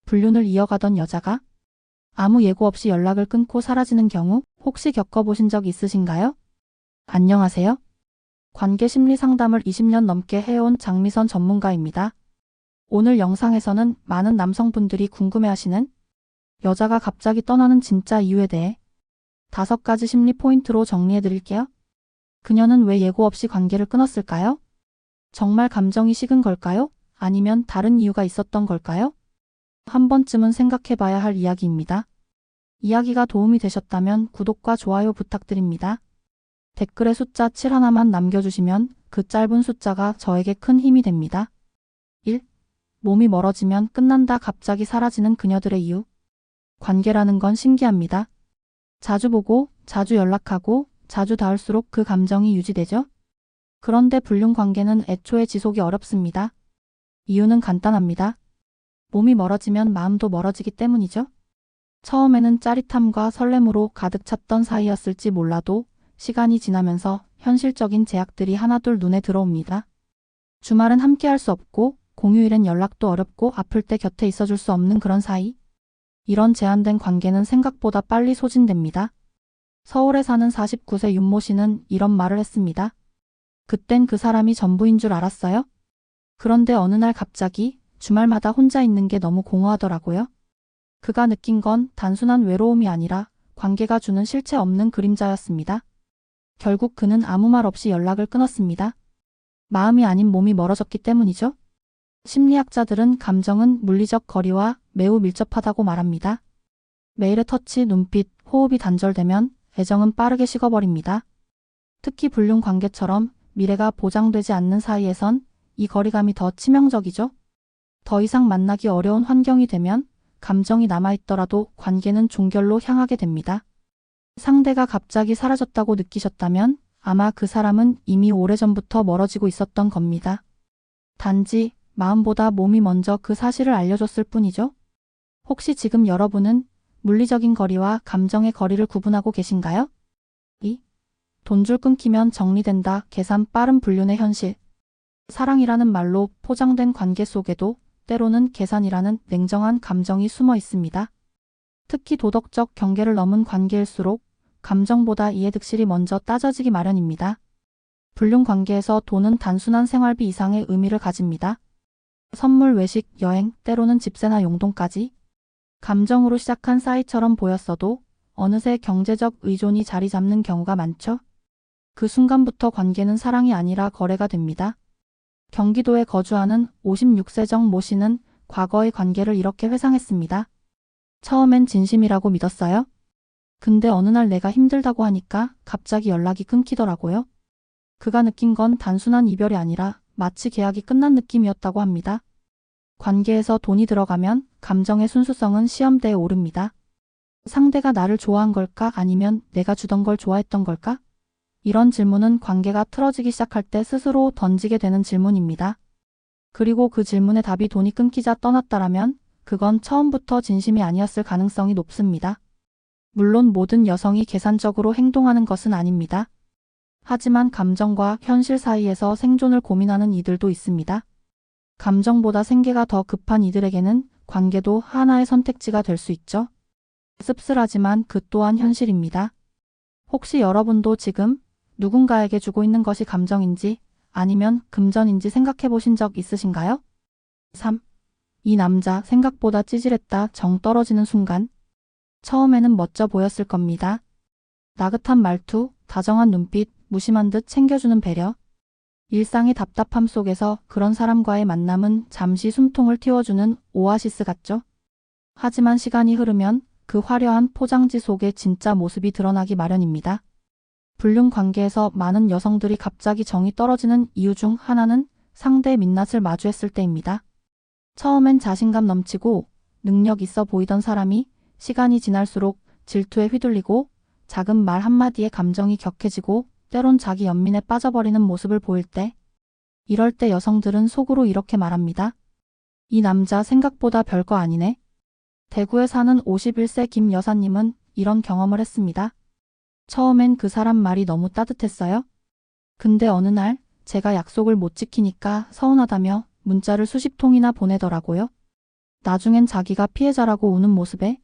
불륜을 이어가던 여자가 아무 예고 없이 연락을 끊고 사라지는 경우 혹시 겪어보신 적 있으신가요? 안녕하세요. 관계 심리 상담을 20년 넘게 해온 장미선 전문가입니다. 오늘 영상에서는 많은 남성분들이 궁금해하시는 여자가 갑자기 떠나는 진짜 이유에 대해 5가지 심리 포인트로 정리해드릴게요. 그녀는 왜 예고 없이 관계를 끊었을까요? 정말 감정이 식은 걸까요? 아니면 다른 이유가 있었던 걸까요? 한 번쯤은 생각해봐야 할 이야기입니다. 이야기가 도움이 되셨다면 구독과 좋아요 부탁드립니다. 댓글에 숫자 7 하나만 남겨주시면 그 짧은 숫자가 저에게 큰 힘이 됩니다. 1. 몸이 멀어지면 끝난다. 갑자기 사라지는 그녀들의 이유. 관계라는 건 신기합니다. 자주 보고, 자주 연락하고, 자주 닿을수록 그 감정이 유지되죠? 그런데 불륜 관계는 애초에 지속이 어렵습니다. 이유는 간단합니다. 몸이 멀어지면 마음도 멀어지기 때문이죠. 처음에는 짜릿함과 설렘으로 가득 찼던 사이였을지 몰라도 시간이 지나면서 현실적인 제약들이 하나둘 눈에 들어옵니다. 주말은 함께할 수 없고 공휴일엔 연락도 어렵고 아플 때 곁에 있어줄 수 없는 그런 사이. 이런 제한된 관계는 생각보다 빨리 소진됩니다. 서울에 사는 49세 윤모 씨는 이런 말을 했습니다. 그땐 그 사람이 전부인 줄 알았어요. 그런데 어느 날 갑자기 주말마다 혼자 있는 게 너무 공허하더라고요. 그가 느낀 건 단순한 외로움이 아니라 관계가 주는 실체 없는 그림자였습니다. 결국 그는 아무 말 없이 연락을 끊었습니다. 마음이 아닌 몸이 멀어졌기 때문이죠. 심리학자들은 감정은 물리적 거리와 매우 밀접하다고 말합니다. 매일의 터치, 눈빛, 호흡이 단절되면 애정은 빠르게 식어버립니다. 특히 불륜 관계처럼 미래가 보장되지 않는 사이에선 이 거리감이 더 치명적이죠. 더 이상 만나기 어려운 환경이 되면 감정이 남아있더라도 관계는 종결로 향하게 됩니다. 상대가 갑자기 사라졌다고 느끼셨다면 아마 그 사람은 이미 오래전부터 멀어지고 있었던 겁니다. 단지 마음보다 몸이 먼저 그 사실을 알려줬을 뿐이죠. 혹시 지금 여러분은 물리적인 거리와 감정의 거리를 구분하고 계신가요? 2. 돈줄 끊기면 정리된다. 계산 빠른 불륜의 현실. 사랑이라는 말로 포장된 관계 속에도 때로는 계산이라는 냉정한 감정이 숨어 있습니다. 특히 도덕적 경계를 넘은 관계일수록 감정보다 이해득실이 먼저 따져지기 마련입니다. 불륜 관계에서 돈은 단순한 생활비 이상의 의미를 가집니다. 선물, 외식, 여행, 때로는 집세나 용돈까지 감정으로 시작한 사이처럼 보였어도 어느새 경제적 의존이 자리 잡는 경우가 많죠. 그 순간부터 관계는 사랑이 아니라 거래가 됩니다. 경기도에 거주하는 56세 정모 씨는 과거의 관계를 이렇게 회상했습니다. 처음엔 진심이라고 믿었어요. 근데 어느 날 내가 힘들다고 하니까 갑자기 연락이 끊기더라고요. 그가 느낀 건 단순한 이별이 아니라 마치 계약이 끝난 느낌이었다고 합니다. 관계에서 돈이 들어가면 감정의 순수성은 시험대에 오릅니다. 상대가 나를 좋아한 걸까? 아니면 내가 주던 걸 좋아했던 걸까? 이런 질문은 관계가 틀어지기 시작할 때 스스로 던지게 되는 질문입니다. 그리고 그 질문의 답이 돈이 끊기자 떠났다라면 그건 처음부터 진심이 아니었을 가능성이 높습니다. 물론 모든 여성이 계산적으로 행동하는 것은 아닙니다. 하지만 감정과 현실 사이에서 생존을 고민하는 이들도 있습니다. 감정보다 생계가 더 급한 이들에게는 관계도 하나의 선택지가 될 수 있죠. 씁쓸하지만 그 또한 현실입니다. 혹시 여러분도 지금 누군가에게 주고 있는 것이 감정인지 아니면 금전인지 생각해 보신 적 있으신가요? 3. 이 남자 생각보다 찌질했다. 정 떨어지는 순간. 처음에는 멋져 보였을 겁니다. 나긋한 말투, 다정한 눈빛, 무심한 듯 챙겨주는 배려. 일상의 답답함 속에서 그런 사람과의 만남은 잠시 숨통을 틔워주는 오아시스 같죠? 하지만 시간이 흐르면 그 화려한 포장지 속에 진짜 모습이 드러나기 마련입니다. 불륜 관계에서 많은 여성들이 갑자기 정이 떨어지는 이유 중 하나는 상대의 민낯을 마주했을 때입니다. 처음엔 자신감 넘치고 능력 있어 보이던 사람이 시간이 지날수록 질투에 휘둘리고 작은 말 한마디에 감정이 격해지고 때론 자기 연민에 빠져버리는 모습을 보일 때, 이럴 때 여성들은 속으로 이렇게 말합니다. 이 남자 생각보다 별거 아니네. 대구에 사는 51세 김 여사님은 이런 경험을 했습니다. 처음엔 그 사람 말이 너무 따뜻했어요. 근데 어느 날 제가 약속을 못 지키니까 서운하다며 문자를 수십 통이나 보내더라고요. 나중엔 자기가 피해자라고 우는 모습에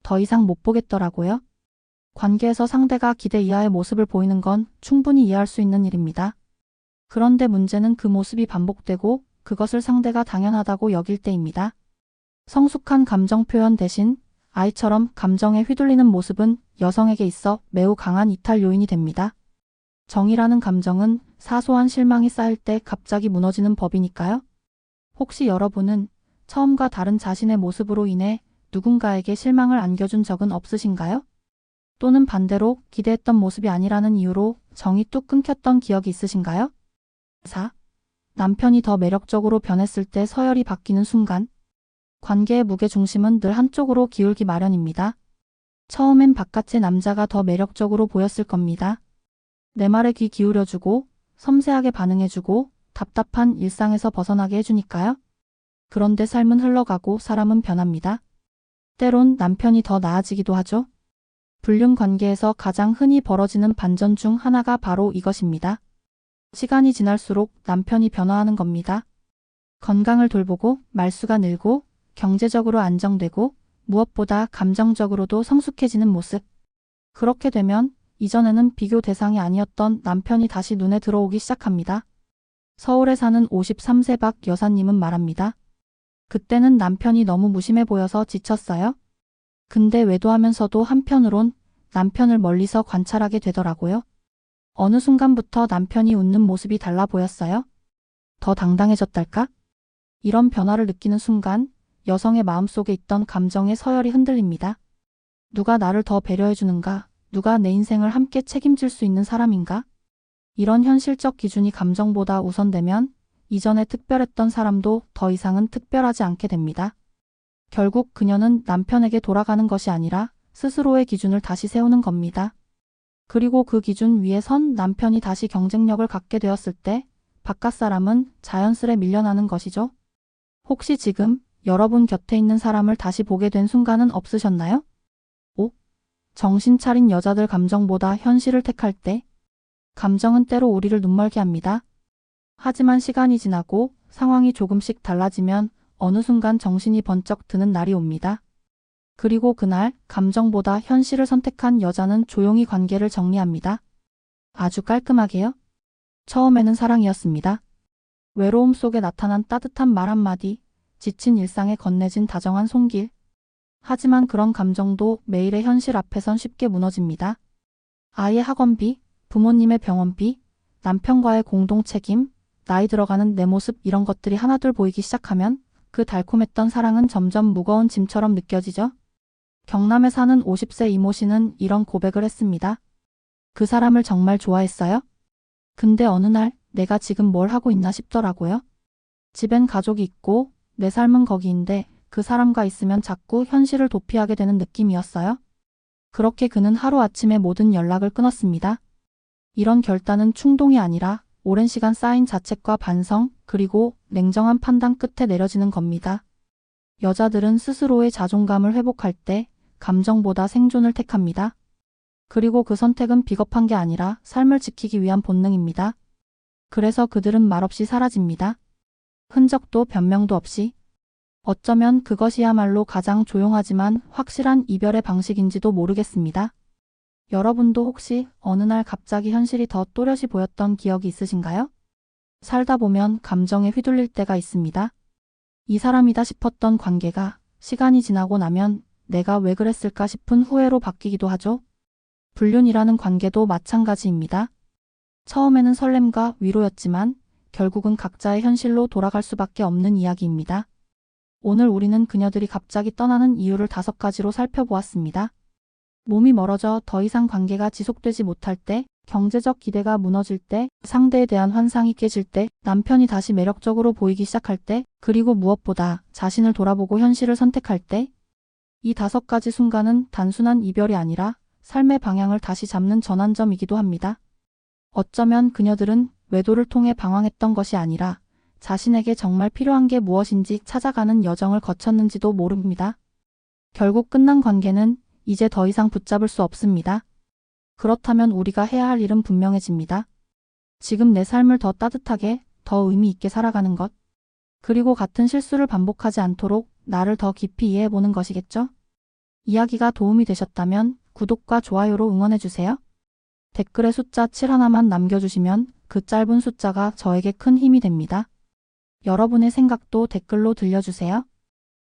더 이상 못 보겠더라고요. 관계에서 상대가 기대 이하의 모습을 보이는 건 충분히 이해할 수 있는 일입니다. 그런데 문제는 그 모습이 반복되고 그것을 상대가 당연하다고 여길 때입니다. 성숙한 감정 표현 대신 아이처럼 감정에 휘둘리는 모습은 여성에게 있어 매우 강한 이탈 요인이 됩니다. 정이라는 감정은 사소한 실망이 쌓일 때 갑자기 무너지는 법이니까요. 혹시 여러분은 처음과 다른 자신의 모습으로 인해 누군가에게 실망을 안겨준 적은 없으신가요? 또는 반대로 기대했던 모습이 아니라는 이유로 정이 뚝 끊겼던 기억이 있으신가요? 4. 남편이 더 매력적으로 변했을 때 서열이 바뀌는 순간. 관계의 무게중심은 늘 한쪽으로 기울기 마련입니다. 처음엔 바깥의 남자가 더 매력적으로 보였을 겁니다. 내 말에 귀 기울여주고 섬세하게 반응해주고 답답한 일상에서 벗어나게 해주니까요. 그런데 삶은 흘러가고 사람은 변합니다. 때론 남편이 더 나아지기도 하죠. 불륜 관계에서 가장 흔히 벌어지는 반전 중 하나가 바로 이것입니다. 시간이 지날수록 남편이 변화하는 겁니다. 건강을 돌보고 말수가 늘고 경제적으로 안정되고 무엇보다 감정적으로도 성숙해지는 모습. 그렇게 되면 이전에는 비교 대상이 아니었던 남편이 다시 눈에 들어오기 시작합니다. 서울에 사는 53세 박 여사님은 말합니다. 그때는 남편이 너무 무심해 보여서 지쳤어요. 근데 외도하면서도 한편으론 남편을 멀리서 관찰하게 되더라고요. 어느 순간부터 남편이 웃는 모습이 달라 보였어요. 더 당당해졌달까? 이런 변화를 느끼는 순간 여성의 마음속에 있던 감정의 서열이 흔들립니다. 누가 나를 더 배려해주는가? 누가 내 인생을 함께 책임질 수 있는 사람인가? 이런 현실적 기준이 감정보다 우선되면 이전에 특별했던 사람도 더 이상은 특별하지 않게 됩니다. 결국 그녀는 남편에게 돌아가는 것이 아니라 스스로의 기준을 다시 세우는 겁니다. 그리고 그 기준 위에 선 남편이 다시 경쟁력을 갖게 되었을 때 바깥 사람은 자연스레 밀려나는 것이죠. 혹시 지금 여러분 곁에 있는 사람을 다시 보게 된 순간은 없으셨나요? 5. 정신 차린 여자들 감정보다 현실을 택할 때. 감정은 때로 우리를 눈멀게 합니다. 하지만 시간이 지나고 상황이 조금씩 달라지면 어느 순간 정신이 번쩍 드는 날이 옵니다. 그리고 그날 감정보다 현실을 선택한 여자는 조용히 관계를 정리합니다. 아주 깔끔하게요. 처음에는 사랑이었습니다. 외로움 속에 나타난 따뜻한 말 한마디, 지친 일상에 건네진 다정한 손길. 하지만 그런 감정도 매일의 현실 앞에선 쉽게 무너집니다. 아이의 학원비, 부모님의 병원비, 남편과의 공동 책임, 나이 들어가는 내 모습 이런 것들이 하나둘 보이기 시작하면 그 달콤했던 사랑은 점점 무거운 짐처럼 느껴지죠. 경남에 사는 50세 이모 씨는 이런 고백을 했습니다. 그 사람을 정말 좋아했어요? 근데 어느 날 내가 지금 뭘 하고 있나 싶더라고요. 집엔 가족이 있고 내 삶은 거기인데 그 사람과 있으면 자꾸 현실을 도피하게 되는 느낌이었어요. 그렇게 그는 하루아침에 모든 연락을 끊었습니다. 이런 결단은 충동이 아니라 오랜 시간 쌓인 자책과 반성 그리고 냉정한 판단 끝에 내려지는 겁니다. 여자들은 스스로의 자존감을 회복할 때 감정보다 생존을 택합니다. 그리고 그 선택은 비겁한 게 아니라 삶을 지키기 위한 본능입니다. 그래서 그들은 말없이 사라집니다. 흔적도 변명도 없이. 어쩌면 그것이야말로 가장 조용하지만 확실한 이별의 방식인지도 모르겠습니다. 여러분도 혹시 어느 날 갑자기 현실이 더 또렷이 보였던 기억이 있으신가요? 살다 보면 감정에 휘둘릴 때가 있습니다. 이 사람이다 싶었던 관계가 시간이 지나고 나면 내가 왜 그랬을까 싶은 후회로 바뀌기도 하죠. 불륜이라는 관계도 마찬가지입니다. 처음에는 설렘과 위로였지만 결국은 각자의 현실로 돌아갈 수밖에 없는 이야기입니다. 오늘 우리는 그녀들이 갑자기 떠나는 이유를 5가지로 살펴보았습니다. 몸이 멀어져 더 이상 관계가 지속되지 못할 때, 경제적 기대가 무너질 때, 상대에 대한 환상이 깨질 때, 남편이 다시 매력적으로 보이기 시작할 때, 그리고 무엇보다 자신을 돌아보고 현실을 선택할 때, 이 5가지 순간은 단순한 이별이 아니라 삶의 방향을 다시 잡는 전환점이기도 합니다. 어쩌면 그녀들은 외도를 통해 방황했던 것이 아니라 자신에게 정말 필요한 게 무엇인지 찾아가는 여정을 거쳤는지도 모릅니다. 결국 끝난 관계는 이제 더 이상 붙잡을 수 없습니다. 그렇다면 우리가 해야 할 일은 분명해집니다. 지금 내 삶을 더 따뜻하게, 더 의미 있게 살아가는 것. 그리고 같은 실수를 반복하지 않도록 나를 더 깊이 이해해보는 것이겠죠? 이야기가 도움이 되셨다면 구독과 좋아요로 응원해주세요. 댓글에 숫자 7 하나만 남겨주시면 그 짧은 숫자가 저에게 큰 힘이 됩니다. 여러분의 생각도 댓글로 들려주세요.